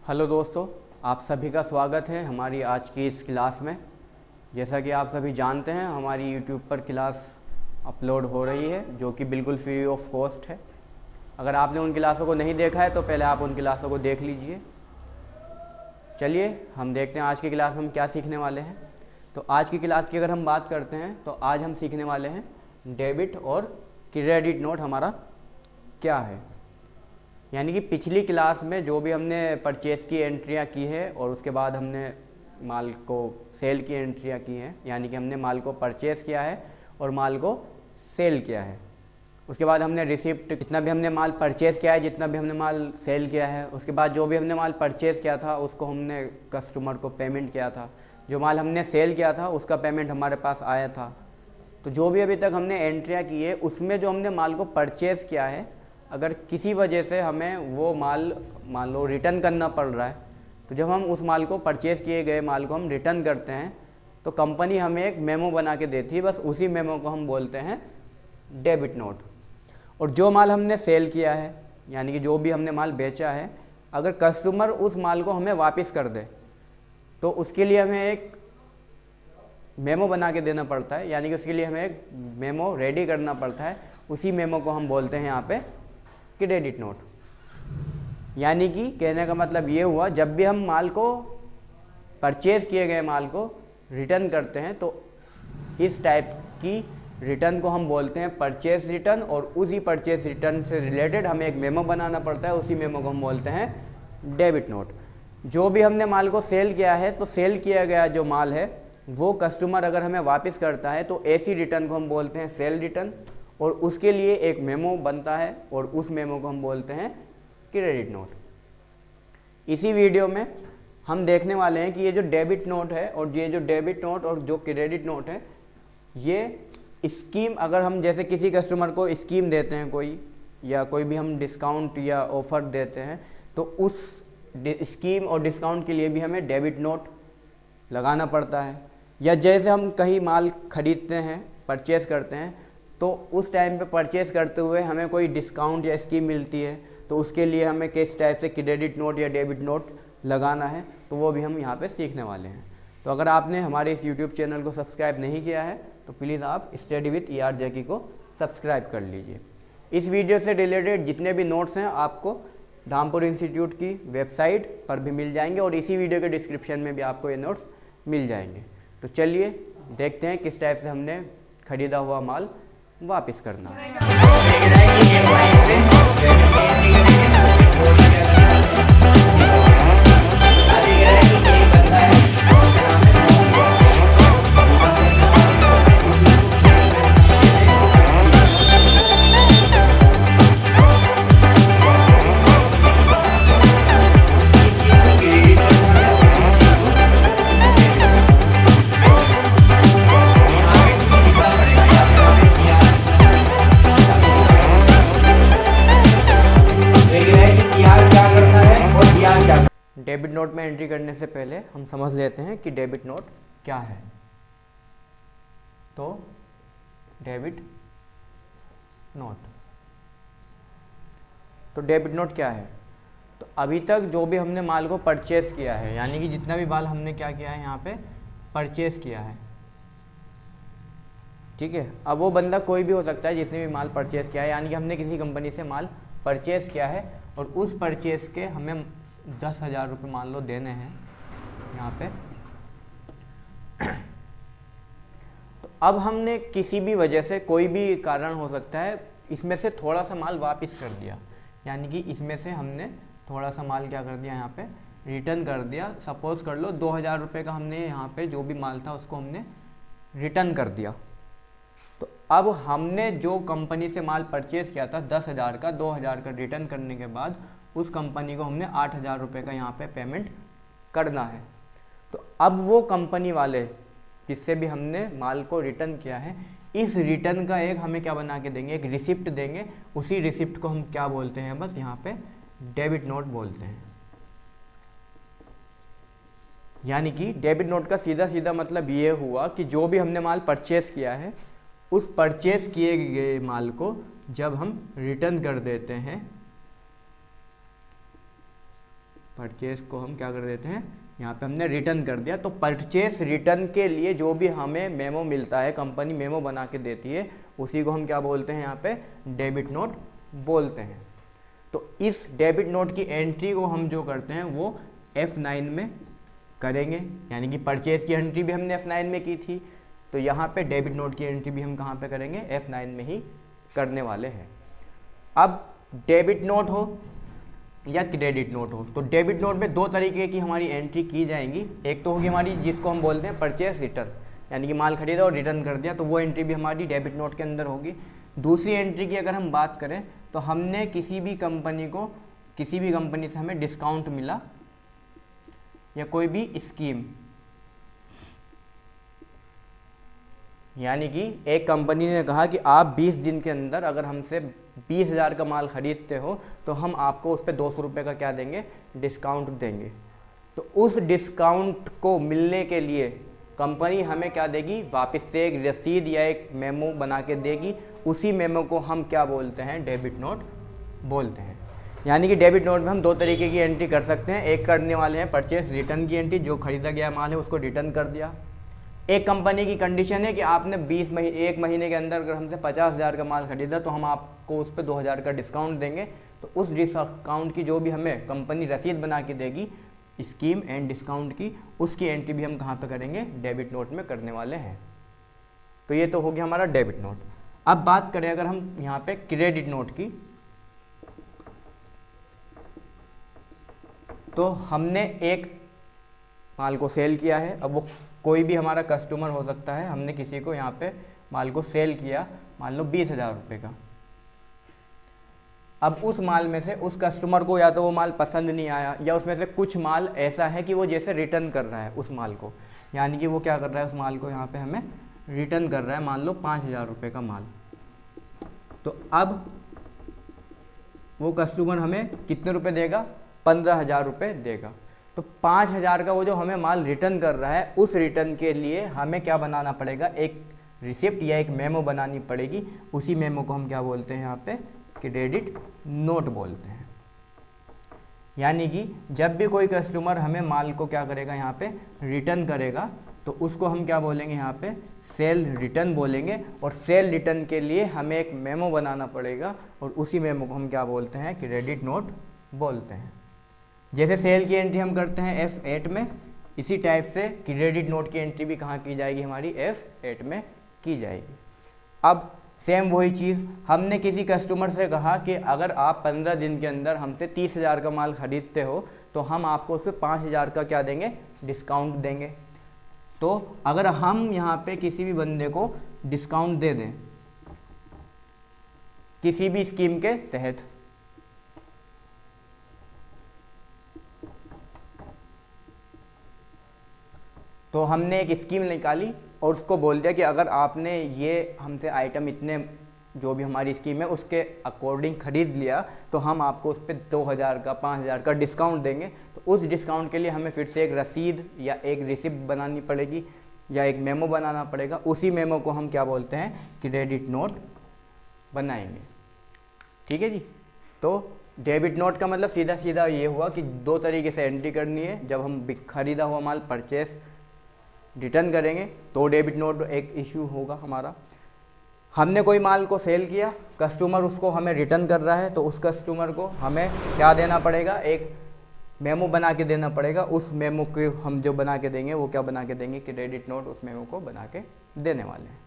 Hello दोस्तों, आप सभी का स्वागत है हमारी आज की इस क्लास में। जैसा कि आप सभी जानते हैं, हमारी यूट्यूब पर क्लास अपलोड हो रही है जो कि बिल्कुल फ्री ऑफ कॉस्ट है। अगर आपने उन क्लासों को नहीं देखा है तो पहले आप उन क्लासों को देख लीजिए। चलिए हम देखते हैं आज की क्लास में हम क्या सीखने वाले हैं। तो आज की क्लास की अगर हम बात करते हैं तो आज हम सीखने वाले हैं डेबिट और क्रेडिट नोट हमारा क्या है। यानी कि पिछली क्लास में जो भी हमने परचेज़ की एंट्रियाँ की है और उसके बाद हमने माल को सेल की एंट्रियाँ की हैं, यानी कि हमने माल को परचेज़ किया है और माल को सेल किया है। उसके बाद हमने रिसिप्ट, जितना भी हमने माल परचेज़ किया है, जितना भी हमने माल सेल किया है, उसके बाद जो भी हमने माल परचेज़ किया था उसको हमने कस्टमर को पेमेंट किया था। जो माल हमने सेल किया था उसका पेमेंट हमारे पास आया था। तो जो भी अभी तक हमने एंट्रियाँ की है उसमें जो हमने माल को परचेज़ किया है, अगर किसी वजह से हमें वो माल मान लो रिटर्न करना पड़ रहा है, तो जब हम उस माल को परचेज़ किए गए माल को हम रिटर्न करते हैं तो कंपनी हमें एक मेमो बना के देती है। बस उसी मेमो को हम बोलते हैं डेबिट नोट। और जो माल हमने सेल किया है, यानी कि जो भी हमने माल बेचा है, अगर कस्टमर उस माल को हमें वापस कर दे तो उसके लिए हमें एक मेमो बना के देना पड़ता है, यानी कि उसके लिए हमें एक मेमो रेडी करना पड़ता है। उसी मेमो को हम बोलते हैं यहाँ पे क्रेडिट नोट। यानी कि कहने का मतलब ये हुआ, जब भी हम माल को परचेज़ किए गए माल को रिटर्न करते हैं तो इस टाइप की रिटर्न को हम बोलते हैं परचेज़ रिटर्न। और उसी परचेज़ रिटर्न से रिलेटेड हमें एक मेमो बनाना पड़ता है, उसी मेमो को हम बोलते हैं डेबिट नोट। जो भी हमने माल को सेल किया है तो सेल किया गया जो माल है वो कस्टमर अगर हमें वापस करता है तो ऐसी रिटर्न को हम बोलते हैं सेल रिटर्न, और उसके लिए एक मेमो बनता है और उस मेमो को हम बोलते हैं क्रेडिट नोट। इसी वीडियो में हम देखने वाले हैं कि ये जो डेबिट नोट है और ये जो डेबिट नोट और जो क्रेडिट नोट है, ये स्कीम, अगर हम जैसे किसी कस्टमर को स्कीम देते हैं कोई, या कोई भी हम डिस्काउंट या ऑफ़र देते हैं, तो उस स्कीम और डिस्काउंट के लिए भी हमें डेबिट नोट लगाना पड़ता है। या जैसे हम कहीं माल खरीदते हैं, परचेज़ करते हैं, तो उस टाइम पे परचेज़ करते हुए हमें कोई डिस्काउंट या स्कीम मिलती है, तो उसके लिए हमें किस टाइप से क्रेडिट नोट या डेबिट नोट लगाना है, तो वो भी हम यहाँ पे सीखने वाले हैं। तो अगर आपने हमारे इस यूट्यूब चैनल को सब्सक्राइब नहीं किया है तो प्लीज़ आप स्टडी विद ER जैकी को सब्सक्राइब कर लीजिए। इस वीडियो से रिलेटेड जितने भी नोट्स हैं आपको धामपुर इंस्टीट्यूट की वेबसाइट पर भी मिल जाएंगे और इसी वीडियो के डिस्क्रिप्शन में भी आपको ये नोट्स मिल जाएंगे। तो चलिए देखते हैं किस टाइप से हमने ख़रीदा हुआ माल वापस करना है। डेबिट नोट में एंट्री करने से पहले हम समझ लेते हैं कि डेबिट नोट क्या है। तो डेबिट नोट क्या है? तो अभी तक जो भी हमने माल को परचेज़ किया है, यानी कि जितना भी माल हमने क्या किया है, यहाँ पे परचेज़ किया है, ठीक है। अब वो बंदा कोई भी हो सकता है जिसने भी माल परचेज़ किया है, यानी कि हमने किसी कंपनी से माल परचेज़ किया है और उस परचेज़ के हमें 10,000 रुपये मान लो देने हैं यहाँ पे। तो अब हमने किसी भी वजह से, कोई भी कारण हो सकता है, इसमें से थोड़ा सा माल वापस कर दिया, यानी कि इसमें से हमने थोड़ा सा माल क्या कर दिया, यहाँ पे रिटर्न कर दिया। सपोज़ कर लो 2,000 रुपये का हमने यहाँ पे जो भी माल था उसको हमने रिटर्न कर दिया। तो अब हमने जो कंपनी से माल परचेज़ किया था 10,000 का, 2,000 का रिटर्न करने के बाद उस कंपनी को हमने 8,000 रुपये का यहाँ पे पेमेंट करना है। तो अब वो कंपनी वाले जिससे भी हमने माल को रिटर्न किया है, इस रिटर्न का एक हमें क्या बना के देंगे, एक रिसिप्ट देंगे। उसी रिसिप्ट को हम क्या बोलते हैं, बस यहाँ पे डेबिट नोट बोलते हैं। यानी कि डेबिट नोट का सीधा सीधा मतलब ये हुआ कि जो भी हमने माल परचेज़ किया है, उस परचेज़ किए गए माल को जब हम रिटर्न कर देते हैं परचेस को हम क्या कर देते हैं, यहाँ पे हमने रिटर्न कर दिया। तो परचेस रिटर्न के लिए जो भी हमें मेमो मिलता है, कंपनी मेमो बना के देती है, उसी को हम क्या बोलते हैं, यहाँ पे डेबिट नोट बोलते हैं। तो इस डेबिट नोट की एंट्री को हम जो करते हैं वो F9 में करेंगे, यानी कि परचेस की एंट्री भी हमने F9 में की थी, तो यहाँ पे डेबिट नोट की एंट्री भी हम कहाँ पे करेंगे, F9 में ही करने वाले हैं। अब डेबिट नोट हो या क्रेडिट नोट हो, तो डेबिट नोट में दो तरीके की हमारी एंट्री की जाएंगी। एक तो होगी हमारी जिसको हम बोलते हैं परचेस रिटर्न, यानी कि माल खरीदा और रिटर्न कर दिया, तो वो एंट्री भी हमारी डेबिट नोट के अंदर होगी। दूसरी एंट्री की अगर हम बात करें तो हमने किसी भी कंपनी से हमें डिस्काउंट मिला या कोई भी स्कीम, यानी कि एक कंपनी ने कहा कि आप 20 दिन के अंदर अगर हमसे 20,000 का माल खरीदते हो तो हम आपको उस पर 200 रुपये का क्या देंगे, डिस्काउंट देंगे। तो उस डिस्काउंट को मिलने के लिए कंपनी हमें क्या देगी, वापस से एक रसीद या एक मेमो बना के देगी। उसी मेमो को हम क्या बोलते हैं, डेबिट नोट बोलते हैं। यानी कि डेबिट नोट में हम दो तरीके की एंट्री कर सकते हैं। एक करने वाले हैं परचेस रिटर्न की एंट्री, जो खरीदा गया माल है उसको रिटर्न कर दिया। एक कंपनी की कंडीशन है कि आपने 1 महीने के अंदर अगर हमसे 50,000 का माल खरीदा तो हम आपको उस पर 2,000 का डिस्काउंट देंगे। तो उस डिस्काउंट की जो भी हमें कंपनी रसीद बना के देगी स्कीम एंड डिस्काउंट की, उसकी एंट्री भी हम कहाँ पे करेंगे, डेबिट नोट में करने वाले हैं। तो ये तो हो गया हमारा डेबिट नोट। अब बात करें अगर हम यहाँ पे क्रेडिट नोट की, तो हमने एक माल को सेल किया है। अब वो कोई भी हमारा कस्टमर हो सकता है, हमने किसी को यहाँ पे माल को सेल किया, मान लो 20,000 रुपये का। अब उस माल में से उस कस्टमर को या तो वो माल पसंद नहीं आया, या उसमें से कुछ माल ऐसा है कि वो जैसे रिटर्न कर रहा है उस माल को, यानी कि वो क्या कर रहा है, उस माल को यहाँ पे हमें रिटर्न कर रहा है, मान लो 5,000 रुपये का माल। तो अब वो कस्टमर हमें कितने रुपए देगा, 15,000 रुपये देगा। तो 5,000 का वो जो हमें माल रिटर्न कर रहा है, उस रिटर्न के लिए हमें क्या बनाना पड़ेगा, एक रिसिप्ट या एक मेमो बनानी पड़ेगी। उसी मेमो को हम क्या बोलते हैं, यहाँ पे क्रेडिट नोट बोलते हैं। यानी कि जब भी कोई कस्टमर हमें माल को क्या करेगा, यहाँ पे रिटर्न करेगा, तो उसको हम क्या बोलेंगे, यहाँ पे सेल रिटर्न बोलेंगे। और सेल रिटर्न के लिए हमें एक मेमो बनाना पड़ेगा, और उसी मेमो को हम क्या बोलते हैं, क्रेडिट नोट बोलते हैं। जैसे सेल की एंट्री हम करते हैं F8 में, इसी टाइप से क्रेडिट नोट की एंट्री भी कहाँ की जाएगी, हमारी F8 में की जाएगी। अब सेम वही चीज़, हमने किसी कस्टमर से कहा कि अगर आप 15 दिन के अंदर हमसे 30,000 का माल खरीदते हो तो हम आपको उस पर 5,000 का क्या देंगे, डिस्काउंट देंगे। तो अगर हम यहाँ पे किसी भी बंदे को डिस्काउंट दे दें किसी भी स्कीम के तहत, तो हमने एक स्कीम निकाली और उसको बोल दिया कि अगर आपने ये हमसे आइटम इतने, जो भी हमारी स्कीम है उसके अकॉर्डिंग ख़रीद लिया, तो हम आपको उस पर 2,000 का 5,000 का डिस्काउंट देंगे। तो उस डिस्काउंट के लिए हमें फिर से एक रसीद या एक रिसिप्ट बनानी पड़ेगी या एक मेमो बनाना पड़ेगा। उसी मेमो को हम क्या बोलते हैं, क्रेडिट नोट बनाएंगे। ठीक है जी। तो डेबिट नोट का मतलब सीधा सीधा ये हुआ कि दो तरीके से एंट्री करनी है। जब हम खरीदा हुआ माल परचेस रिटर्न करेंगे तो डेबिट नोट एक इशू होगा हमारा। हमने कोई माल को सेल किया, कस्टमर उसको हमें रिटर्न कर रहा है, तो उस कस्टमर को हमें क्या देना पड़ेगा, एक मेमो बना के देना पड़ेगा। उस मेमो को हम जो बना के देंगे वो क्या बना के देंगे, क्रेडिट नोट उस मेमो को बना के देने वाले हैं।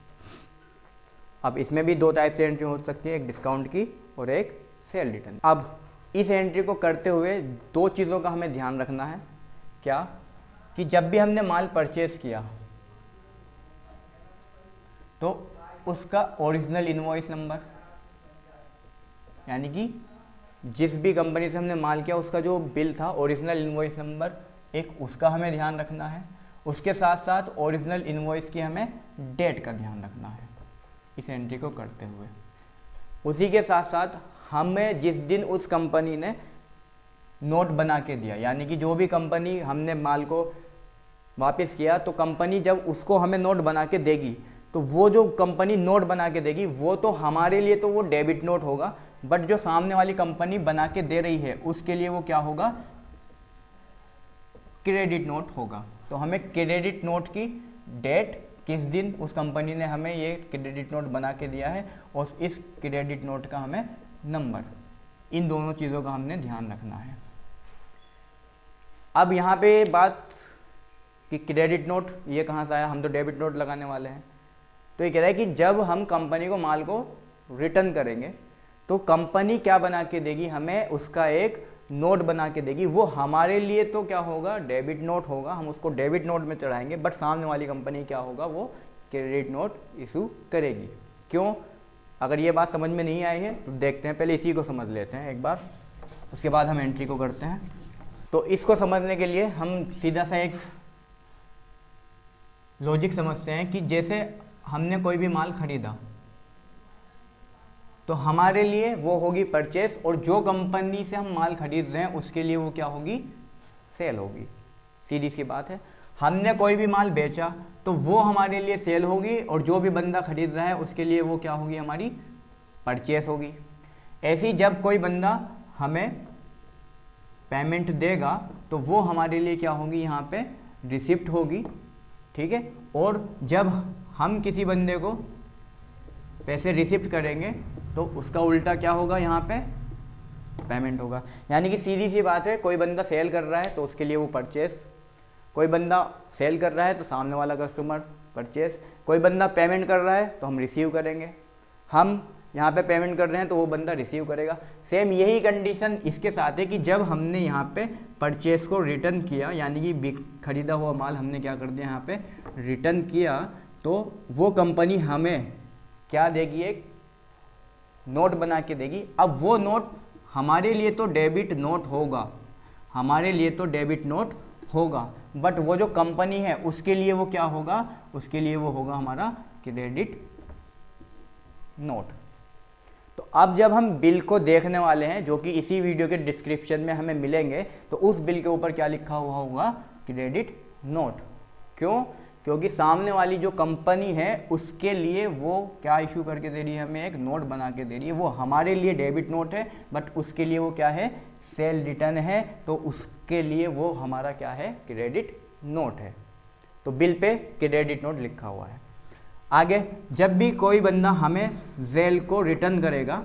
अब इसमें भी दो टाइप से एंट्री हो सकती है, एक डिस्काउंट की और एक सेल रिटर्न। अब इस एंट्री को करते हुए दो चीज़ों का हमें ध्यान रखना है। क्या कि जब भी हमने माल परचेस किया तो उसका ओरिजिनल इनवॉइस नंबर, यानी कि जिस भी कंपनी से हमने माल किया उसका जो बिल था, ओरिजिनल इनवॉइस नंबर एक, उसका हमें ध्यान रखना है। उसके साथ साथ ओरिजिनल इनवॉइस की हमें डेट का ध्यान रखना है इस एंट्री को करते हुए। उसी के साथ साथ हमें जिस दिन उस कंपनी ने नोट बना के दिया, यानी कि जो भी कंपनी हमने माल को वापस किया, तो कंपनी जब उसको हमें नोट बना के देगी, तो वो जो कंपनी नोट बना के देगी वो तो हमारे लिए तो वो डेबिट नोट होगा, बट जो सामने वाली कंपनी बना के दे रही है उसके लिए वो क्या होगा, क्रेडिट नोट होगा। तो हमें क्रेडिट नोट की डेट, किस दिन उस कंपनी ने हमें ये क्रेडिट नोट बना के दिया है, और इस क्रेडिट नोट का हमें नंबर, इन दोनों चीज़ों का हमने ध्यान रखना है। अब यहाँ पे बात कि क्रेडिट नोट ये कहाँ से आया, हम तो डेबिट नोट लगाने वाले हैं। तो ये कह रहा है कि जब हम कंपनी को माल को रिटर्न करेंगे तो कंपनी क्या बना के देगी, हमें उसका एक नोट बना के देगी। वो हमारे लिए तो क्या होगा, डेबिट नोट होगा, हम उसको डेबिट नोट में चढ़ाएंगे, बट सामने वाली कंपनी क्या होगा, वो क्रेडिट नोट इशू करेगी। क्यों? अगर ये बात समझ में नहीं आई है तो देखते हैं, पहले इसी को समझ लेते हैं एक बार, उसके बाद हम एंट्री को करते हैं। तो इसको समझने के लिए हम सीधा सा एक लॉजिक समझते हैं कि जैसे हमने कोई भी माल खरीदा तो हमारे लिए वो होगी परचेस, और जो कंपनी से हम माल खरीद रहे हैं उसके लिए वो क्या होगी, सेल होगी। सीधी सी बात है। हमने कोई भी माल बेचा तो वो हमारे लिए सेल होगी, और जो भी बंदा खरीद रहा है उसके लिए वो क्या होगी, हमारी परचेस होगी। ऐसे ही जब कोई बंदा हमें पेमेंट देगा तो वो हमारे लिए क्या होगी, यहाँ पे रिसिप्ट होगी, ठीक है। और जब हम किसी बंदे को पैसे रिसिप्ट करेंगे तो उसका उल्टा क्या होगा, यहाँ पे पेमेंट होगा। यानी कि सीधी सी बात है, कोई बंदा सेल कर रहा है तो उसके लिए वो परचेस, कोई बंदा सेल कर रहा है तो सामने वाला कस्टमर परचेस, कोई बंदा पेमेंट कर रहा है तो हम रिसीव करेंगे, हम यहाँ पे पेमेंट कर रहे हैं तो वो बंदा रिसीव करेगा। सेम यही कंडीशन इसके साथ है कि जब हमने यहाँ पे परचेस को रिटर्न किया, यानी कि खरीदा हुआ माल हमने क्या कर दिया, यहाँ पे रिटर्न किया, तो वो कंपनी हमें क्या देगी, एक नोट बना के देगी। अब वो नोट हमारे लिए तो डेबिट नोट होगा, हमारे लिए तो डेबिट नोट होगा, बट वो जो कंपनी है उसके लिए वो क्या होगा, उसके लिए वो होगा हमारा क्रेडिट नोट। तो अब जब हम बिल को देखने वाले हैं, जो कि इसी वीडियो के डिस्क्रिप्शन में हमें मिलेंगे, तो उस बिल के ऊपर क्या लिखा हुआ होगा, क्रेडिट नोट। क्यों? क्योंकि सामने वाली जो कंपनी है उसके लिए वो क्या इशू करके दे रही है, हमें एक नोट बना के दे रही है। वो हमारे लिए डेबिट नोट है, बट उसके लिए वो क्या है, सेल रिटर्न है, तो उसके लिए वो हमारा क्या है, क्रेडिट नोट है। तो बिल पे क्रेडिट नोट लिखा हुआ है। आगे जब भी कोई बंदा हमें सेल को रिटर्न करेगा,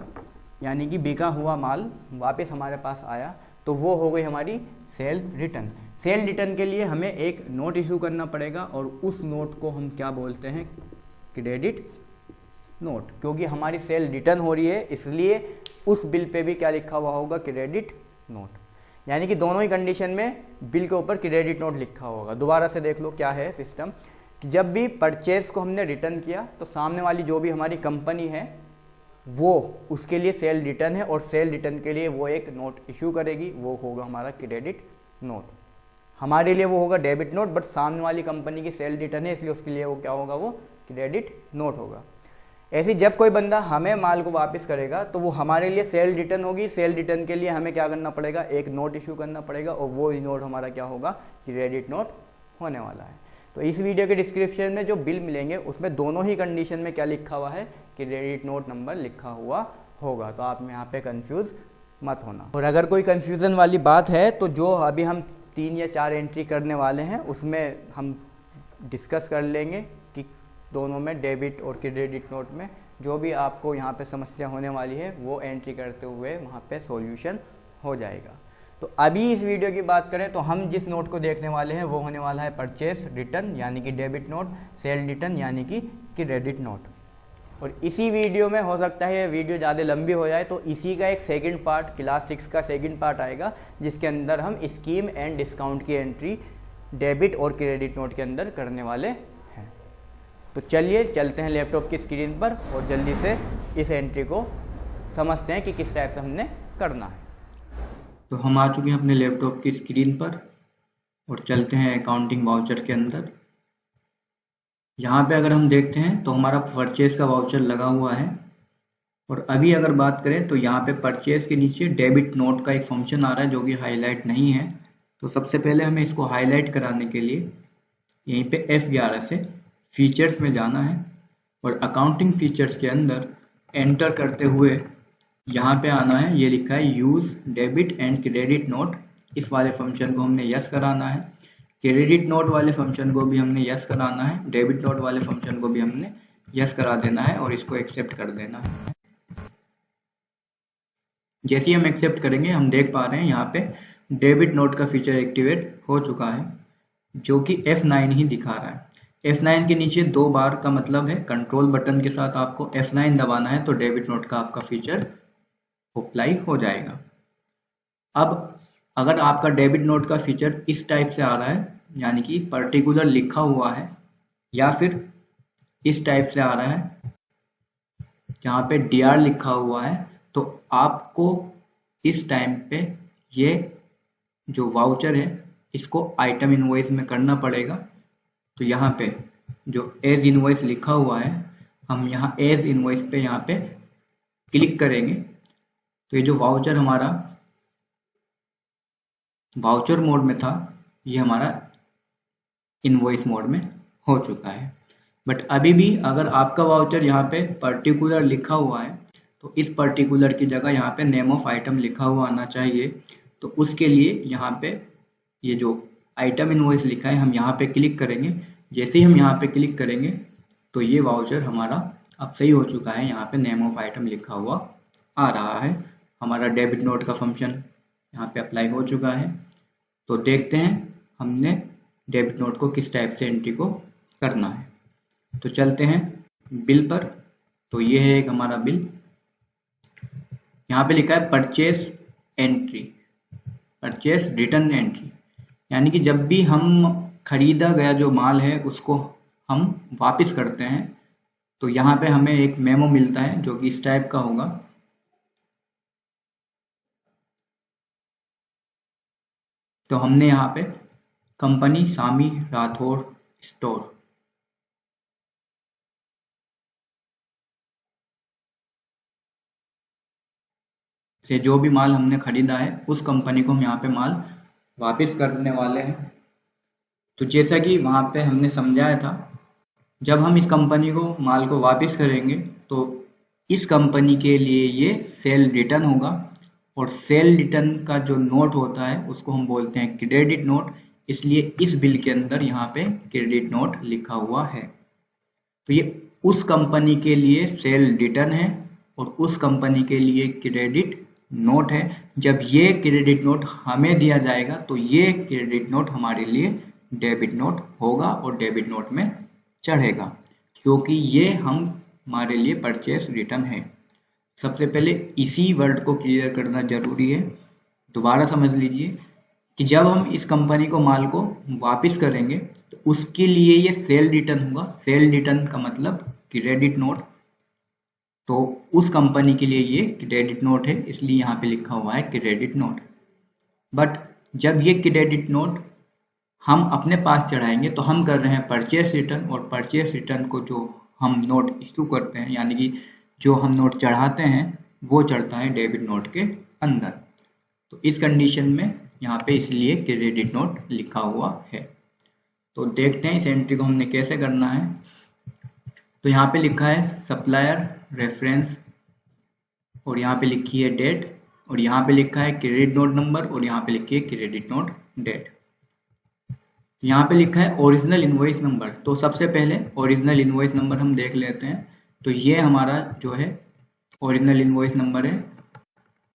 यानी कि बिका हुआ माल वापस हमारे पास आया, तो वो हो गई हमारी सेल रिटर्न। सेल रिटर्न के लिए हमें एक नोट इशू करना पड़ेगा, और उस नोट को हम क्या बोलते हैं, क्रेडिट नोट। क्योंकि हमारी सेल रिटर्न हो रही है, इसलिए उस बिल पे भी क्या लिखा हुआ होगा, क्रेडिट नोट। यानी कि दोनों ही कंडीशन में बिल के ऊपर क्रेडिट नोट लिखा होगा। दोबारा से देख लो क्या है सिस्टम, कि जब भी परचेस को हमने रिटर्न किया तो सामने वाली जो भी हमारी कंपनी है वो उसके लिए सेल रिटर्न है, और सेल रिटर्न के लिए वो एक नोट इशू करेगी, वो होगा हमारा क्रेडिट नोट। हमारे लिए वो होगा डेबिट नोट, बट सामने वाली कंपनी की सेल रिटर्न है, इसलिए उसके लिए वो क्या होगा, वो क्रेडिट नोट होगा। ऐसे जब कोई बंदा हमें माल को वापस करेगा तो वो हमारे लिए सेल रिटर्न होगी। सेल रिटर्न के लिए हमें क्या करना पड़ेगा, एक नोट इशू करना पड़ेगा, और वो ही नोट हमारा क्या होगा, क्रेडिट नोट होने वाला है। तो इस वीडियो के डिस्क्रिप्शन में जो बिल मिलेंगे उसमें दोनों ही कंडीशन में क्या लिखा हुआ है, क्रेडिट नोट नंबर लिखा हुआ होगा। तो आप यहाँ पे कंफ्यूज मत होना। और अगर कोई कंफ्यूजन वाली बात है तो जो अभी हम 3 या 4 एंट्री करने वाले हैं उसमें हम डिस्कस कर लेंगे कि दोनों में, डेबिट और क्रेडिट नोट में जो भी आपको यहाँ पे समस्या होने वाली है वो एंट्री करते हुए वहाँ पे सॉल्यूशन हो जाएगा। तो अभी इस वीडियो की बात करें तो हम जिस नोट को देखने वाले हैं वो होने वाला है परचेस रिटर्न यानी कि डेबिट नोट, सेल रिटर्न यानी कि क्रेडिट नोट। और इसी वीडियो में हो सकता है ये वीडियो ज़्यादा लंबी हो जाए, तो इसी का एक सेकंड पार्ट, क्लास 6 का सेकंड पार्ट आएगा, जिसके अंदर हम स्कीम एंड डिस्काउंट की एंट्री डेबिट और क्रेडिट नोट के अंदर करने वाले हैं। तो चलिए चलते हैं लैपटॉप की स्क्रीन पर और जल्दी से इस एंट्री को समझते हैं कि किस टाइप से हमने करना है। तो हम आ चुके हैं अपने लैपटॉप की स्क्रीन पर और चलते हैं अकाउंटिंग वाउचर के अंदर। यहाँ पे अगर हम देखते हैं तो हमारा परचेज का वाउचर लगा हुआ है, और अभी अगर बात करें तो यहाँ पे परचेज के नीचे डेबिट नोट का एक फंक्शन आ रहा है जो कि हाईलाइट नहीं है। तो सबसे पहले हमें इसको हाईलाइट कराने के लिए यहीं पे F11 से फीचर्स में जाना है, और अकाउंटिंग फीचर्स के अंदर एंटर करते हुए यहाँ पे आना है, ये लिखा है use debit and credit note, इस वाले फंक्शन को हमने यस कराना है। क्रेडिट नोट वाले फंक्शन को भी हमने यस कराना है, डेबिट नोट वाले फंक्शन को भी हमने यस करा देना है और इसको एक्सेप्ट कर देना है। जैसे ही हम एक्सेप्ट करेंगे हम देख पा रहे हैं यहाँ पे डेबिट नोट का फीचर एक्टिवेट हो चुका है, जो कि F9 ही दिखा रहा है। F9 के नीचे 2 बार का मतलब है कंट्रोल बटन के साथ आपको F9 दबाना है तो डेबिट नोट का आपका फीचर अप्लाई हो जाएगा। अब अगर आपका डेबिट नोट का फीचर इस टाइप से आ रहा है, यानी कि पर्टिकुलर लिखा हुआ है, या फिर इस टाइप से आ रहा है जहाँ पे DR लिखा हुआ है, तो आपको इस टाइम पे ये जो वाउचर है इसको आइटम इनवॉइस में करना पड़ेगा। तो यहाँ पे जो एज इनवॉइस लिखा हुआ है, हम यहाँ एज इनवॉइस पे यहाँ पे क्लिक करेंगे तो ये जो वाउचर हमारा वाउचर मोड में था ये हमारा इनवॉइस मोड में हो चुका है। बट अभी भी अगर आपका वाउचर यहाँ पे पर्टिकुलर लिखा हुआ है तो इस पर्टिकुलर की जगह यहाँ पे नेम ऑफ आइटम लिखा हुआ आना चाहिए। तो उसके लिए यहाँ पे ये जो आइटम इनवॉइस लिखा है हम यहाँ पे क्लिक करेंगे। जैसे ही हम यहाँ पे क्लिक करेंगे तो ये वाउचर हमारा अब सही हो चुका है, यहाँ पे नेम ऑफ आइटम लिखा हुआ आ रहा है। हमारा डेबिट नोट का फंक्शन यहाँ पे अप्लाई हो चुका है। तो देखते हैं हमने डेबिट नोट को किस टाइप से एंट्री को करना है। तो चलते हैं बिल पर। तो ये है एक हमारा बिल, यहाँ पे लिखा है purchase entry, purchase return entry, यानी कि जब भी हम खरीदा गया जो माल है उसको हम वापस करते हैं तो यहाँ पे हमें एक मेमो मिलता है जो कि इस टाइप का होगा। तो हमने यहाँ पे कंपनी सामी राठौर स्टोर से जो भी माल हमने खरीदा है उस कंपनी को हम यहाँ पे माल वापस करने वाले हैं। तो जैसा कि वहाँ पे हमने समझाया था, जब हम इस कंपनी को माल को वापस करेंगे तो इस कंपनी के लिए ये सेल रिटर्न होगा और सेल रिटर्न का जो नोट होता है उसको हम बोलते हैं क्रेडिट नोट। इसलिए इस बिल के अंदर यहाँ पे क्रेडिट नोट लिखा हुआ है। तो ये उस कंपनी के लिए सेल रिटर्न है और उस कंपनी के लिए क्रेडिट नोट है। जब ये क्रेडिट नोट हमें दिया जाएगा तो ये क्रेडिट नोट हमारे लिए डेबिट नोट होगा और डेबिट नोट में चढ़ेगा, क्योंकि ये हमारे लिए परचेस रिटर्न है। सबसे पहले इसी वर्ड को क्लियर करना जरूरी है। दोबारा समझ लीजिए कि जब हम इस कंपनी को माल को वापस करेंगे तो उसके लिए ये सेल रिटर्न होगा। सेल रिटर्न का मतलब क्रेडिट नोट, तो उस कंपनी के लिए ये क्रेडिट नोट है, इसलिए यहाँ पे लिखा हुआ है क्रेडिट नोट। बट जब ये क्रेडिट नोट हम अपने पास चढ़ाएंगे तो हम कर रहे हैं परचेस रिटर्न, और परचेस रिटर्न को जो हम नोट इशू करते हैं, यानी कि जो हम नोट चढ़ाते हैं वो चढ़ता है डेबिट नोट के अंदर। तो इस कंडीशन में यहाँ पे इसलिए क्रेडिट नोट लिखा हुआ है। तो देखते हैं इस एंट्री को हमने कैसे करना है। तो यहाँ पे लिखा है सप्लायर रेफरेंस और यहाँ पे लिखी है डेट और यहाँ पे लिखा है क्रेडिट नोट नंबर और यहाँ पे लिखी है क्रेडिट नोट डेट। यहाँ पे लिखा है ओरिजिनल इनवॉइस नंबर। तो सबसे पहले ओरिजिनल इनवॉइस नंबर हम देख लेते हैं। तो ये हमारा जो है ओरिजिनल इनवॉइस नंबर है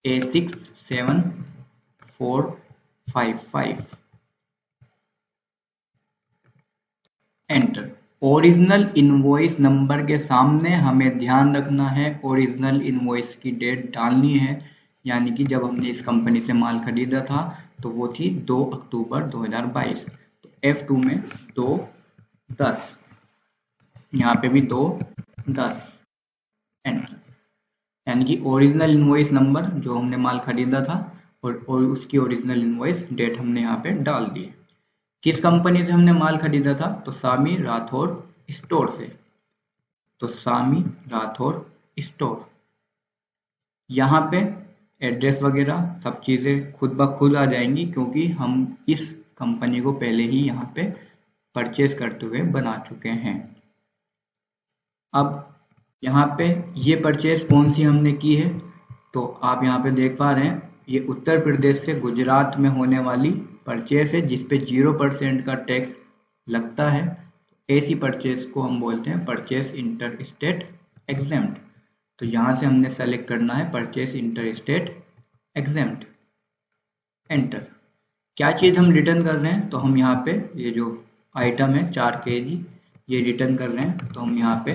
A67455। Enter. Original invoice number के सामने हमें ध्यान रखना है ओरिजिनल इनवॉइस की डेट डालनी है, यानी कि जब हमने इस कंपनी से माल खरीदा था तो वो थी 2 अक्टूबर 2022। तो F2 में 2/10, यहाँ पे भी 2/10 एंटर। यानी कि ओरिजिनल इनवॉइस नंबर जो हमने माल खरीदा था और उसकी ओरिजिनल इनवॉइस डेट हमने यहाँ पे डाल दी। किस कंपनी से हमने माल खरीदा था? तो सामी राठौर स्टोर से। तो सामी राठौर स्टोर, यहाँ पे एड्रेस वगैरह सब चीज़ें खुद ब खुद आ जाएंगी, क्योंकि हम इस कंपनी को पहले ही यहाँ पे परचेज करते हुए बना चुके हैं। अब यहाँ पे ये परचेज कौन सी हमने की है, तो आप यहाँ पे देख पा रहे हैं ये उत्तर प्रदेश से गुजरात में होने वाली परचेस है जिस पे 0% का टैक्स लगता है, ऐसी परचेस को हम बोलते हैं परचेस इंटर स्टेट एग्जेम्प्ट। तो यहाँ से हमने सेलेक्ट करना है purchase inter state exempt, enter. क्या चीज़ हम रिटर्न कर रहे हैं, तो हम यहाँ पे ये जो आइटम है 4 kg ये रिटर्न कर रहे हैं, तो हम यहाँ पे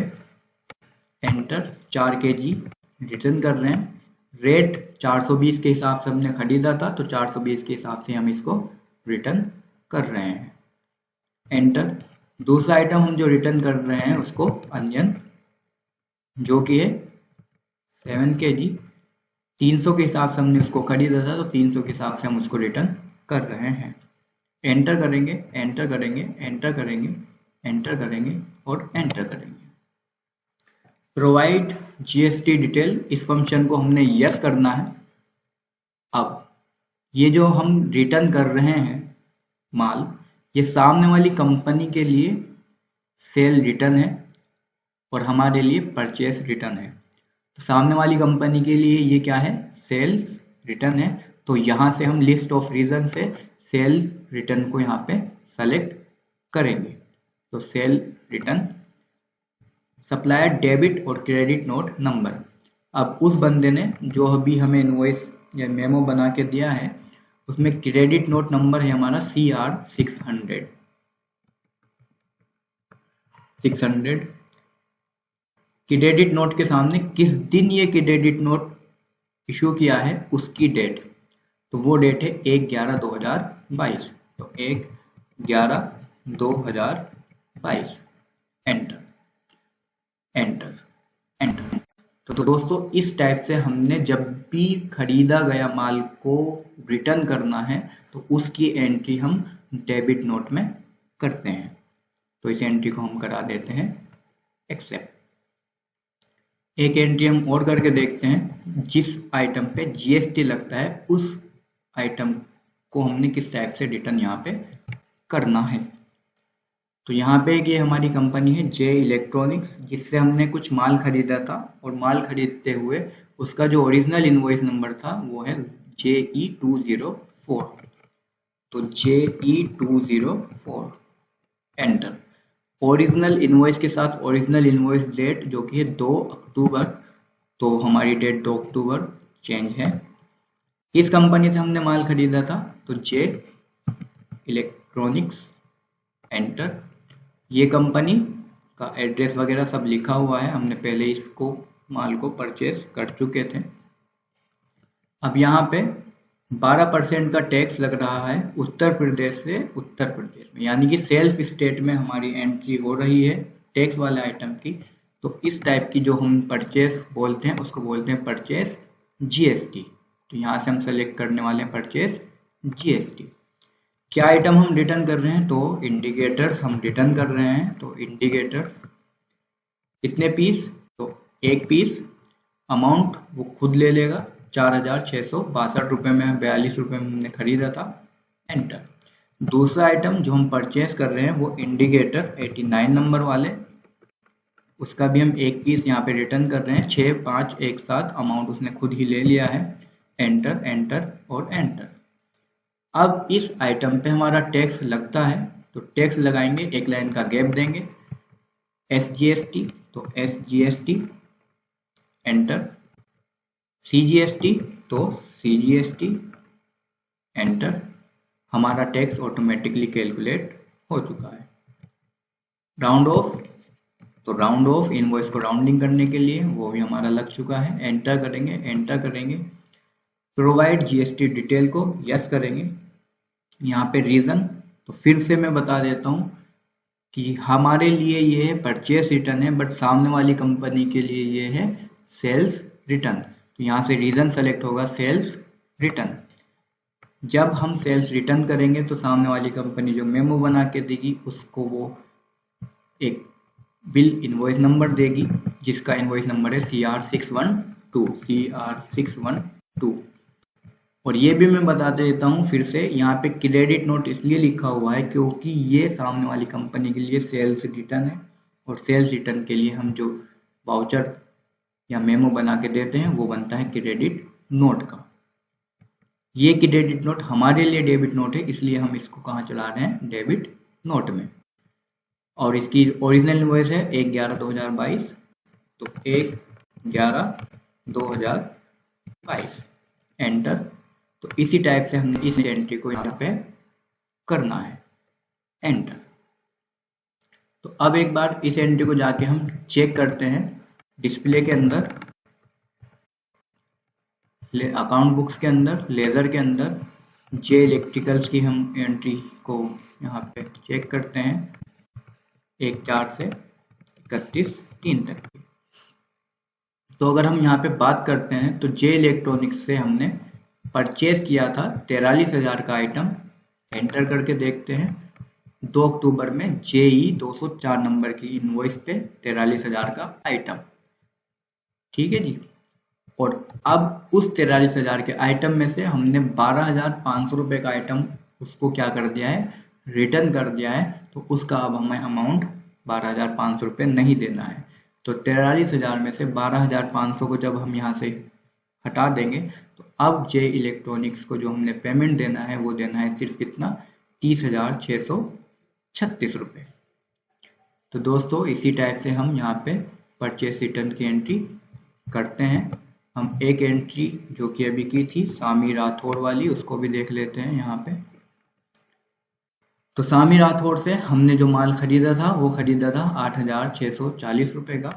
एंटर 4 kg रिटर्न कर रहे हैं। रेट 420 के हिसाब से हमने खरीदा था, तो 420 के हिसाब से हम इसको रिटर्न कर रहे हैं, एंटर। दूसरा आइटम हम जो रिटर्न कर रहे हैं उसको अनियन, जो कि है 7 kg, 300 के हिसाब से हमने उसको खरीदा था, तो 300 के हिसाब से हम उसको रिटर्न कर रहे हैं। एंटर करेंगे, एंटर करेंगे, एंटर करेंगे, एंटर करेंगे और एंटर करेंगे। प्रोवाइड जीएसटी डिटेल, इस फंक्शन को हमने यस करना है। अब ये जो हम रिटर्न कर रहे हैं माल, ये सामने वाली कंपनी के लिए सेल रिटर्न है और हमारे लिए परचेस रिटर्न है। तो सामने वाली कंपनी के लिए ये क्या है, सेल्स रिटर्न है। तो यहाँ से हम लिस्ट ऑफ रीजन से सेल रिटर्न को यहाँ पे सेलेक्ट करेंगे। तो सेल रिटर्न, सप्लायर डेबिट और क्रेडिट नोट नंबर। अब उस बंदे ने जो अभी हमें इनवॉइस या मेमो बना के दिया है उसमें क्रेडिट नोट नंबर है हमारा CR 600। क्रेडिट नोट के सामने किस दिन ये क्रेडिट नोट इशू किया है उसकी डेट, तो वो डेट है 1/11/2022। तो 1/11/2022, एंटर एंटर एंटर। तो दोस्तों इस टाइप से हमने जब भी खरीदा गया माल को रिटर्न करना है तो उसकी एंट्री हम डेबिट नोट में करते हैं। तो इस एंट्री को हम करा देते हैं एक्सेप्ट। एक एंट्री हम और करके देखते हैं, जिस आइटम पे जीएसटी लगता है उस आइटम को हमने किस टाइप से रिटर्न यहाँ पे करना है। तो यहाँ पे ये हमारी कंपनी है जे इलेक्ट्रॉनिक्स, जिससे हमने कुछ माल खरीदा था और माल खरीदते हुए उसका जो ओरिजिनल इनवॉइस नंबर था वो है JE204। तो JE204, एंटर। ओरिजिनल इनवॉइस के साथ ओरिजिनल इनवॉइस डेट जो कि है 2 अक्टूबर, तो हमारी डेट 2 अक्टूबर चेंज है। किस कंपनी से हमने माल खरीदा था, तो जे इलेक्ट्रॉनिक्स, एंटर। ये कंपनी का एड्रेस वगैरह सब लिखा हुआ है, हमने पहले इसको माल को परचेज कर चुके थे। अब यहाँ पे 12% का टैक्स लग रहा है उत्तर प्रदेश से उत्तर प्रदेश में, यानी कि सेल्फ स्टेट में हमारी एंट्री हो रही है टैक्स वाले आइटम की। तो इस टाइप की जो हम परचेस बोलते हैं उसको बोलते हैं परचेस जीएसटी। तो यहाँ से हम सेलेक्ट करने वाले हैं परचेस जीएसटी। क्या आइटम हम रिटर्न कर रहे हैं, तो इंडिकेटर्स हम रिटर्न कर रहे हैं। तो इंडिकेटर्स कितने पीस, तो 1 पीस। अमाउंट वो खुद ले लेगा, 4,662 रुपये में, 42 रुपये में हमने खरीदा था, एंटर। दूसरा आइटम जो हम परचेज कर रहे हैं वो इंडिकेटर 89 नंबर वाले, उसका भी हम 1 पीस यहाँ पे रिटर्न कर रहे हैं। 6, 5 एक साथ अमाउंट उसने खुद ही ले लिया है, एंटर एंटर और एंटर। अब इस आइटम पे हमारा टैक्स लगता है, तो टैक्स लगाएंगे, एक लाइन का गैप देंगे, SGST, तो SGST, एंटर। CGST, तो CGST, एंटर। हमारा टैक्स ऑटोमेटिकली कैलकुलेट हो चुका है। राउंड ऑफ, तो राउंड ऑफ इनवॉइस को राउंडिंग करने के लिए वो भी हमारा लग चुका है, एंटर करेंगे, एंटर करेंगे। प्रोवाइड जीएसटी डिटेल को यस करेंगे। यहाँ पे रीजन, तो फिर से मैं बता देता हूँ कि हमारे लिए ये है परचेस रिटर्न है, बट सामने वाली कंपनी के लिए ये है सेल्स रिटर्न। तो यहाँ से रीजन सेलेक्ट होगा सेल्स रिटर्न। जब हम सेल्स रिटर्न करेंगे तो सामने वाली कंपनी जो मेमो बना के देगी उसको वो एक बिल इनवॉइस नंबर देगी, जिसका इनवॉइस नंबर है CR612। और ये भी मैं बता देता हूँ फिर से, यहाँ पे क्रेडिट नोट इसलिए लिखा हुआ है क्योंकि ये सामने वाली कंपनी के लिए सेल्स रिटर्न है, और सेल्स रिटर्न के लिए हम जो वाउचर या मेमो बना के देते हैं वो बनता है क्रेडिट नोट का। ये क्रेडिट नोट हमारे लिए डेबिट नोट है, इसलिए हम इसको कहाँ चला रहे हैं, डेबिट नोट में। और इसकी ओरिजिनल इनवॉइस है 1/11/2022, तो 1/11/2022 एंटर। तो इसी टाइप से हमने इस एंट्री को यहाँ पे करना है, एंटर। तो अब एक बार इस एंट्री को जाके हम चेक करते हैं डिस्प्ले के अंदर, अकाउंट बुक्स के अंदर, लेजर के अंदर जे इलेक्ट्रिकल्स की हम एंट्री को यहाँ पे चेक करते हैं 1/4 से 31/3 तक की। तो अगर हम यहाँ पे बात करते हैं तो जे इलेक्ट्रॉनिक्स से हमने परचेज किया था 43,000 का आइटम, एंटर करके देखते हैं 2 अक्टूबर में JE 204 नंबर की इनवॉइस पे 43,000 का आइटम, ठीक है जी। और अब उस 43,000 के आइटम में से हमने 12,500 रुपये का आइटम उसको क्या कर दिया है, रिटर्न कर दिया है। तो उसका अब हमें अमाउंट 12,500 रुपये नहीं देना है। तो 43,000 में से 12,500 को जब हम यहाँ से हटा देंगे तो अब जे इलेक्ट्रॉनिक्स को जो हमने पेमेंट देना है वो देना है सिर्फ कितना, 30,636 रुपये। तो दोस्तों इसी टाइप से हम यहाँ पे परचेस रिटर्न की एंट्री करते हैं। हम एक एंट्री जो कि अभी की थी सामी राठौड़ वाली, उसको भी देख लेते हैं यहाँ पे। तो सामी राठौड़ से हमने जो माल खरीदा था वो खरीदा था 8,640 रुपये का।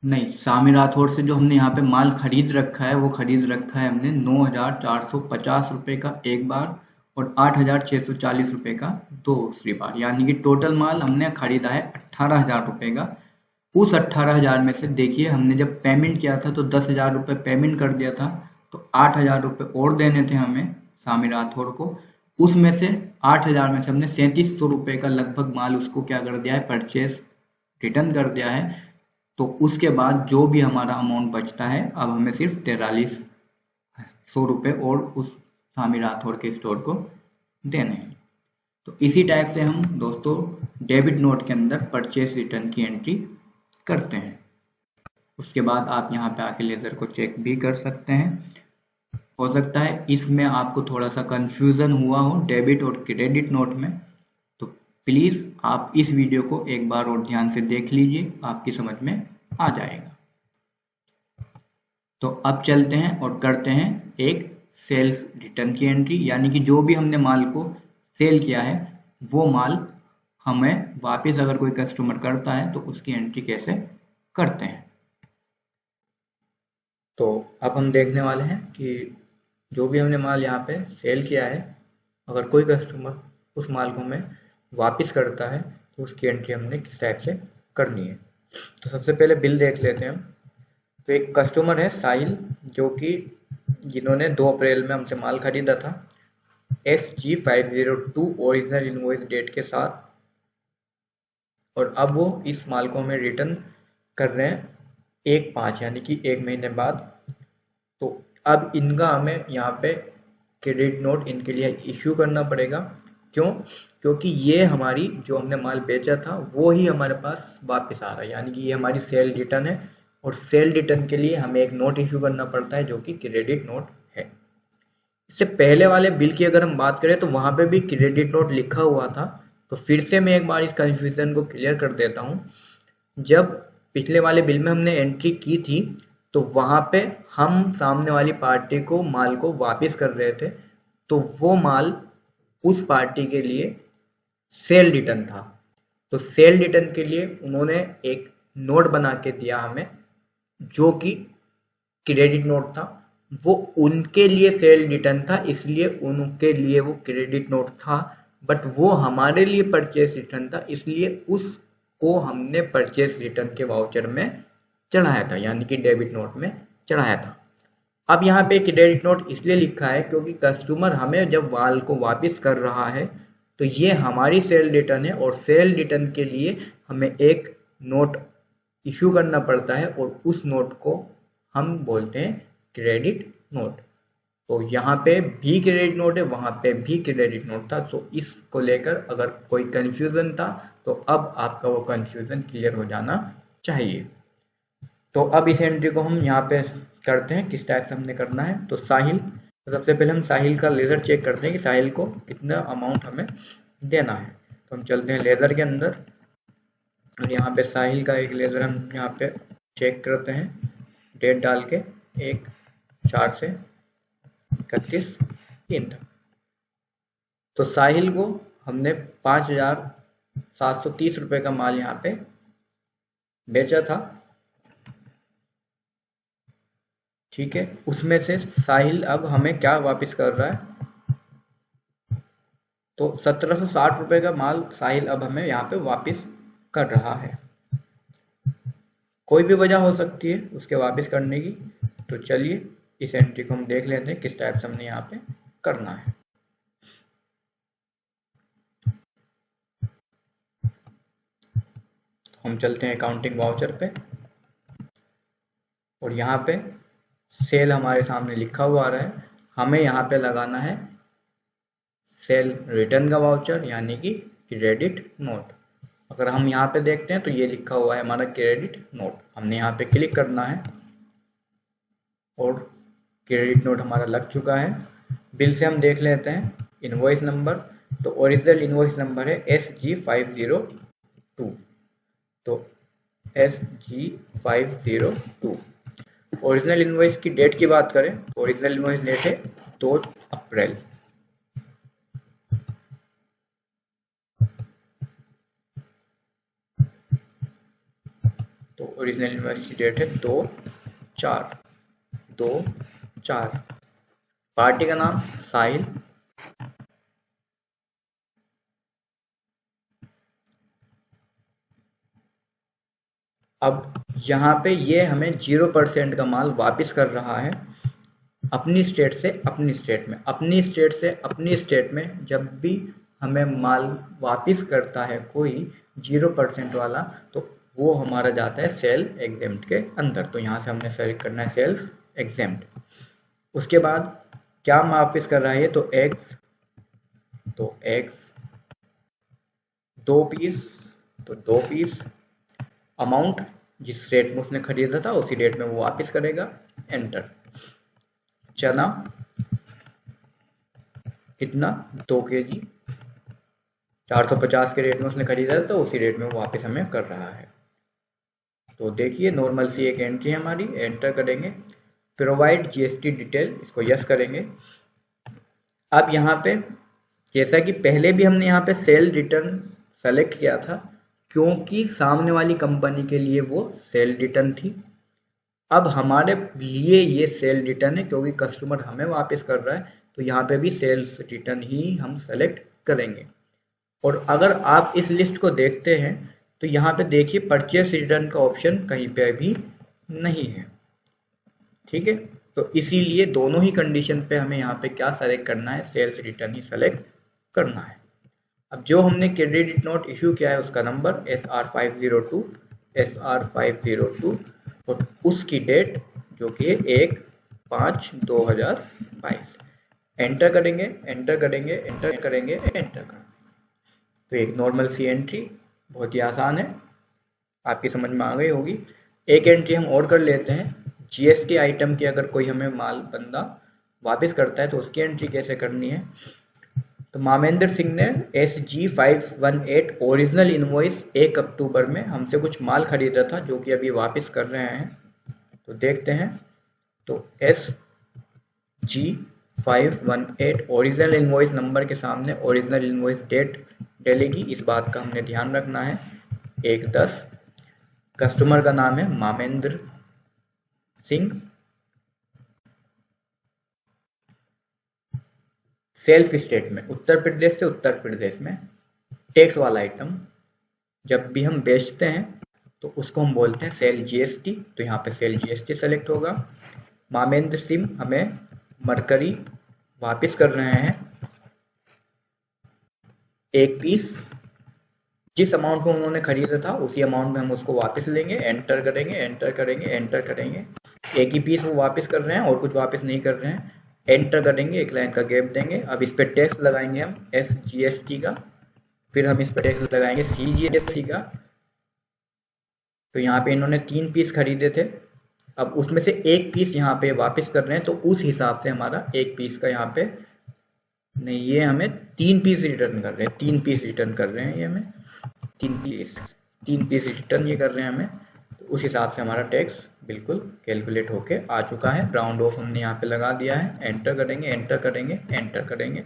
नहीं, सामी राठौड़ से जो हमने यहाँ पे माल खरीद रखा है वो खरीद रखा है हमने 9,450 रुपये का एक बार और 8,640 रुपये का दूसरी बार, यानी कि टोटल माल हमने खरीदा है 18,000 रुपये का। उस 18,000 में से देखिए हमने जब पेमेंट किया था तो 10,000 रुपये पेमेंट कर दिया था, तो 8,000 रुपये और देने थे हमें सामी राठौड़ को। उसमें से 8,000 में से हमने 3,700 रुपये का लगभग माल उसको क्या कर दिया है, परचेज रिटर्न कर दिया है। तो उसके बाद जो भी हमारा अमाउंट बचता है अब हमें सिर्फ 4,300 रुपये और उस सामी राठौड़ के स्टोर को देने हैं। तो इसी टाइप से हम दोस्तों डेबिट नोट के अंदर परचेस रिटर्न की एंट्री करते हैं। उसके बाद आप यहाँ पे आके लेजर को चेक भी कर सकते हैं। हो सकता है इसमें आपको थोड़ा सा कंफ्यूजन हुआ हो डेबिट और क्रेडिट नोट में, तो प्लीज आप इस वीडियो को एक बार और ध्यान से देख लीजिए, आपकी समझ में आ जाएगा। तो अब चलते हैं और करते हैं एक सेल्स रिटर्न की एंट्री, यानी कि जो भी हमने माल को सेल किया है वो माल हमें वापस अगर कोई कस्टमर करता है तो उसकी एंट्री कैसे करते हैं। तो अब हम देखने वाले हैं कि जो भी हमने माल यहाँ पे सेल किया है अगर कोई कस्टमर उस माल को हमें वापस करता है तो उसकी एंट्री हमने किस टाइप से करनी है। तो सबसे पहले बिल देख लेते हैं हम। तो एक कस्टमर है साहिल, जो कि जिन्होंने 2 अप्रैल में हमसे माल खरीदा था SG502 ओरिजिनल इनवॉइस डेट के साथ, और अब वो इस माल को हमें रिटर्न कर रहे हैं 1/5 यानी कि 1 महीने बाद। तो अब इनका हमें यहाँ पे क्रेडिट नोट इनके लिए इश्यू करना पड़ेगा। क्यों? क्योंकि ये हमारी जो हमने माल बेचा था वो ही हमारे पास वापस आ रहा है, यानी कि ये हमारी सेल रिटर्न है और सेल रिटर्न के लिए हमें एक नोट इश्यू करना पड़ता है जो कि क्रेडिट नोट है। इससे पहले वाले बिल की अगर हम बात करें तो वहां पे भी क्रेडिट नोट लिखा हुआ था। तो फिर से मैं एक बार इस कंफ्यूजन को क्लियर कर देता हूँ। जब पिछले वाले बिल में हमने एंट्री की थी तो वहां पे हम सामने वाली पार्टी को माल को वापस कर रहे थे, तो वो माल उस पार्टी के लिए सेल रिटर्न था। तो सेल रिटर्न के लिए उन्होंने एक नोट बना के दिया हमें जो कि क्रेडिट नोट था। वो उनके लिए सेल रिटर्न था, इसलिए उनके लिए वो क्रेडिट नोट था, बट वो हमारे लिए परचेस रिटर्न था, इसलिए उसको हमने परचेस रिटर्न के वाउचर में चढ़ाया था, यानी कि डेबिट नोट में चढ़ाया था। अब यहाँ पे क्रेडिट नोट इसलिए लिखा है क्योंकि कस्टमर हमें जब माल को वापस कर रहा है तो ये हमारी सेल रिटर्न है और सेल रिटर्न के लिए हमें एक नोट इशू करना पड़ता है और उस नोट को हम बोलते हैं क्रेडिट नोट। तो यहाँ पे भी क्रेडिट नोट है, वहां पे भी क्रेडिट नोट था। तो इसको लेकर अगर कोई कंफ्यूजन था तो अब आपका वो कंफ्यूजन क्लियर हो जाना चाहिए। तो अब इस एंट्री को हम यहाँ पे करते हैं, किस टाइप से हमने करना है। तो साहिल, तो सबसे पहले हम साहिल का लेज़र चेक करते हैं कि साहिल को कितना अमाउंट हमें देना है। तो हम चलते हैं लेज़र के अंदर और यहाँ पे साहिल का एक लेज़र हम यहाँ पे चेक करते हैं, डेट डाल के 1/4 से 31 तक। तो साहिल को हमने 5,730 रुपये का माल यहाँ पे बेचा था, ठीक है। उसमें से साहिल अब हमें क्या वापस कर रहा है, तो 1,760 रुपये का माल साहिल अब हमें यहाँ पे वापस कर रहा है। कोई भी वजह हो सकती है उसके वापस करने की। तो चलिए इस एंट्री को हम देख लेते हैं किस टाइप से हमने यहाँ पे करना है। तो हम चलते हैं अकाउंटिंग वाउचर पे और यहाँ पे सेल हमारे सामने लिखा हुआ आ रहा है, हमें यहाँ पे लगाना है सेल रिटर्न का वाउचर यानी कि क्रेडिट नोट। अगर हम यहाँ पे देखते हैं तो ये लिखा हुआ है हमारा क्रेडिट नोट, हमने यहाँ पे क्लिक करना है और क्रेडिट नोट हमारा लग चुका है। बिल से हम देख लेते हैं इनवॉइस नंबर, तो ओरिजिनल इनवॉइस नंबर है SG502। तो SG502। ओरिजिनल इनवॉइस की डेट की बात करें तो ओरिजिनल इनवॉइस डेट है 2 अप्रैल। तो ओरिजिनल इनवॉइस की डेट है 2/4। पार्टी का नाम साहिल, अब यहाँ पे ये हमें 0% का माल वापस कर रहा है अपनी स्टेट से अपनी स्टेट में। अपनी स्टेट से अपनी स्टेट में जब भी हमें माल वापस करता है कोई 0% वाला, तो वो हमारा जाता है सेल एग्जेम्प्ट के अंदर। तो यहाँ से हमने सेलेक्ट करना है सेल्स एग्जेम्प्ट। उसके बाद क्या वापस कर रहा है, तो एग्स, तो एग्स 2 पीस, तो 2 पीस। अमाउंट जिस रेट में उसने खरीदा था उसी रेट में वो वापस करेगा, एंटर। चना कितना, 2 kg, 450 के रेट में उसने खरीदा था तो उसी रेट में वो वापस हमें कर रहा है। तो देखिए नॉर्मल सी एक एंट्री हमारी, एंटर करेंगे। प्रोवाइड जीएसटी डिटेल, इसको यस करेंगे। अब यहाँ पे जैसा कि पहले भी हमने यहाँ पे सेल रिटर्न सेलेक्ट किया था क्योंकि सामने वाली कंपनी के लिए वो सेल रिटर्न थी, अब हमारे लिए ये सेल रिटर्न है क्योंकि कस्टमर हमें वापस कर रहा है, तो यहाँ पे भी सेल्स रिटर्न ही हम सेलेक्ट करेंगे। और अगर आप इस लिस्ट को देखते हैं तो यहाँ पे देखिए परचेस रिटर्न का ऑप्शन कहीं पे भी नहीं है, ठीक है। तो इसीलिए दोनों ही कंडीशन पे हमें यहाँ पे क्या सेलेक्ट करना है, सेल्स रिटर्न ही सेलेक्ट करना है। अब जो हमने क्रेडिट नोट इशू किया है उसका नंबर SR502 और उसकी डेट जो कि 1/5/2022। एंटर करेंगे, एंटर करेंगे, एंटर करेंगे, एंटर करेंगे। तो एक नॉर्मल सी एंट्री, बहुत ही आसान है, आपकी समझ में आ गई होगी। एक एंट्री हम और कर लेते हैं, जीएसटी आइटम की अगर कोई हमें माल बंदा वापस करता है तो उसकी एंट्री कैसे करनी है। तो मामेंद्र सिंह ने SG518 ओरिजिनल इनवॉइस 1 अक्टूबर में हमसे कुछ माल खरीदा था जो कि अभी वापस कर रहे हैं। तो देखते हैं, तो SG518 ओरिजिनल इनवॉइस नंबर के सामने ओरिजिनल इनवॉइस डेट डलेगी, इस बात का हमने ध्यान रखना है। 1/10, कस्टमर का नाम है मामेंद्र सिंह। सेल्फ स्टेट में उत्तर प्रदेश से उत्तर प्रदेश में टैक्स वाला आइटम जब भी हम बेचते हैं तो उसको हम बोलते हैं सेल जीएसटी, तो यहाँ पे सेल जीएसटी सेलेक्ट होगा। मामेंद्र सिंह हमें मरकरी वापस कर रहे हैं 1 पीस, जिस अमाउंट में उन्होंने खरीदा था उसी अमाउंट में हम उसको वापस लेंगे। एंटर करेंगे, एंटर करेंगे, एंटर करेंगे। एक ही पीस वो वापस कर रहे हैं और कुछ वापस नहीं कर रहे हैं। एंटर करेंगे, एक लाइन का गैप देंगे। अब इस पर टैक्स लगाएंगे हम SGST का, फिर हम इस पर टैक्स लगाएंगे CGST का, तो यहाँ पे इन्होंने 3 पीस खरीदे थे, अब उसमें से 1 पीस यहाँ पे वापस कर रहे हैं, तो उस हिसाब से हमारा 1 पीस का यहाँ पे नहीं, ये हमें 3 पीस रिटर्न कर रहे हैं, 3 पीस रिटर्न कर रहे हैं, ये हमें 3 पीस रिटर्न ये कर रहे हैं हमें। तो उस हिसाब से हमारा टैक्स बिल्कुल कैलकुलेट होके आ चुका है। राउंड ऑफ हमने यहाँ पे लगा दिया है, एंटर करेंगे, एंटर करेंगे, एंटर करेंगे।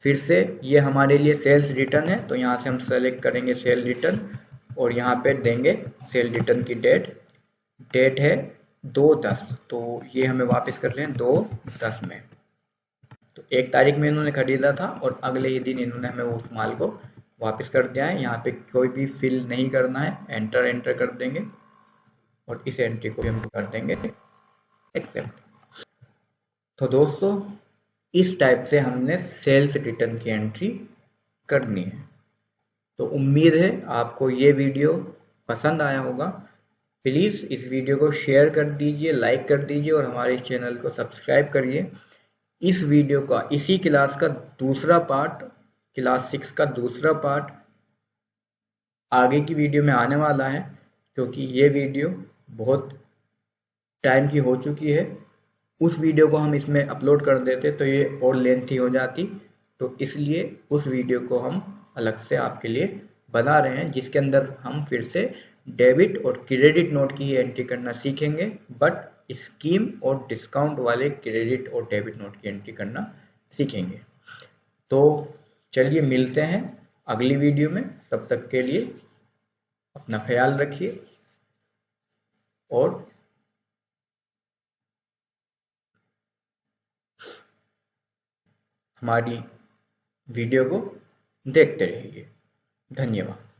फिर से ये हमारे लिए सेल्स रिटर्न है, तो यहाँ से हम सेलेक्ट करेंगे सेल रिटर्न और यहाँ पे देंगे सेल रिटर्न की डेट है 2/10, तो ये हमें वापस कर रहे हैं 2/10 में। तो 1 तारीख में इन्होंने खरीदा था और अगले ही दिन इन्होंने हमें उस माल को वापस कर दिया है। यहाँ पे कोई भी फिल नहीं करना है, एंटर कर देंगे और इस एंट्री को भी हम कर देंगे एक्सेप्ट। तो दोस्तों इस टाइप से हमने सेल्स रिटर्न की एंट्री करनी है। तो उम्मीद है आपको ये वीडियो पसंद आया होगा। प्लीज़ इस वीडियो को शेयर कर दीजिए, लाइक कर दीजिए और हमारे चैनल को सब्सक्राइब करिए। इस वीडियो का, इसी क्लास का दूसरा पार्ट, क्लास 6 का दूसरा पार्ट आगे की वीडियो में आने वाला है, क्योंकि ये वीडियो बहुत टाइम की हो चुकी है। उस वीडियो को हम इसमें अपलोड कर देते तो ये और लेंथी हो जाती, तो इसलिए उस वीडियो को हम अलग से आपके लिए बना रहे हैं, जिसके अंदर हम फिर से डेबिट और क्रेडिट नोट की ही एंट्री करना सीखेंगे, बट स्कीम और डिस्काउंट वाले क्रेडिट और डेबिट नोट की एंट्री करना सीखेंगे। तो चलिए मिलते हैं अगली वीडियो में, तब तक के लिए अपना ख्याल रखिए और हमारी वीडियो को देखते रहिए। धन्यवाद।